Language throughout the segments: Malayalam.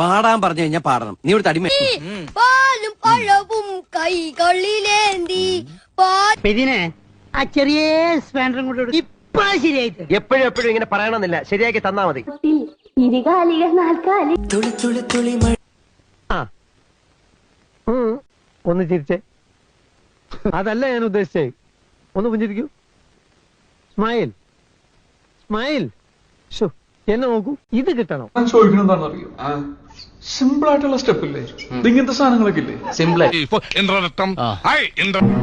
പാടാൻ പറഞ്ഞു കഴിഞ്ഞാ പാടണം. നീ ഇവിടെ തടിമ പാലും പഴവും കൈകളിലേന്തി ഇതിനെ ആ ചെറിയ സ്പാൻഡറും കൊണ്ട് ഇപ്പൊ ശരിയായിട്ട് എപ്പോഴും ഇങ്ങനെ പറയണമെന്നില്ല, ശരിയാക്കി തന്നാ മതി. ഒന്ന് ചിരിച്ചേ, അതല്ല ഞാൻ ഉദ്ദേശിച്ചേ. ഒന്ന് പുഞ്ചിരിക്കൂ. Smile smile. എന്നെ നോക്കൂ, ഇത് കിട്ടണം. ഞാൻ ചോദിക്കണം എന്താണെന്ന് അറിയോ? സിമ്പിൾ ആയിട്ടുള്ള സ്റ്റെപ്പ് ഇല്ലേ, ഇങ്ങനത്തെ സാധനങ്ങളൊക്കെ ഇല്ലേ? സിമ്പിൾ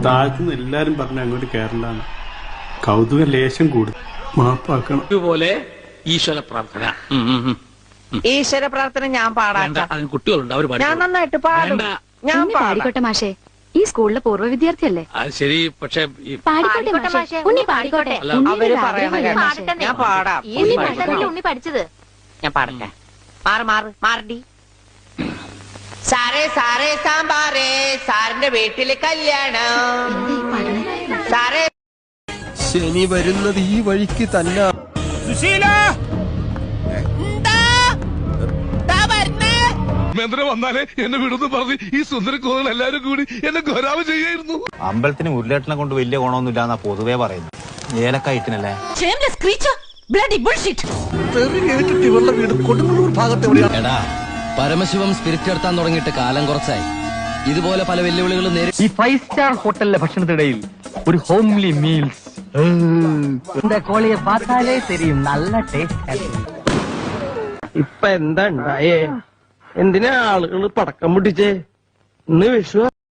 താഴ്ത്തുന്ന എല്ലാരും പറഞ്ഞ അങ്ങോട്ട് കേരളാണ്. കൗതുക ലേശം കൂടും, മാപ്പാക്കണം. ഇതുപോലെ ഈശ്വര പ്രാർത്ഥന. ഈശ്വര പ്രാർത്ഥന ഞാൻ പാടാം. കുട്ടികളുണ്ട്, അവർ ഞാൻ നന്നായിട്ട് പാടും. ഞാൻ പാടിക്കോട്ടെ മാഷേ, ഈ സ്കൂളിലെ പൂർവ്വ വിദ്യാർത്ഥിയല്ലേ? ശരി, പക്ഷെ പാടിക്കോട്ടെ മാഷേ, ഉണ്ണി പാടിക്കോട്ടെ. അവര് പറയണ ഞാൻ പാടാം. ഉണ്ണി പഠിച്ചത് ഞാൻ പാടട്ടെ. മാറടി. സാറേ സാറേ സാമ്പാറേ, സാറിന്റെ വീട്ടില് കല്യാണം. സാറേ ശനി വരുന്നത് ഈ വഴിക്ക് തന്നെ. വന്നാലേ എന്നെ വിടുന്നു പറഞ്ഞ് ഈ സുന്ദരക്കോകൾ എല്ലാരും കൂടി എന്നെ ഗൗരവം ചെയ്യായിരുന്നു. അമ്പലത്തിന് ഉരുളേട്ടനെ കൊണ്ട് വലിയ ഗുണമൊന്നുമില്ലാന്നാ പൊതുവേ പറയുന്നു. ഏലക്കായിട്ടിനല്ലേ എടാ, പരമശിവം സ്പിരിറ്റ് എടുത്താൻ തുടങ്ങിയിട്ട് കാലം കുറച്ചായി. ഇതുപോലെ പല വെല്ലുവിളികളും ഈ 5 സ്റ്റാർ ഹോട്ടലിലെ ഭക്ഷണത്തിനിടയിൽ ഒരു ഹോംലി മീൽസ്. കോളിയെ പാത്താലേ തെരിയും നല്ല ടേസ്റ്റ്. ഇപ്പൊ എന്താ ഉണ്ടായേ? എന്തിനാ ആളുകൾ പടക്കം പൊട്ടിച്ചേ? ഇന്ന് വിഷു.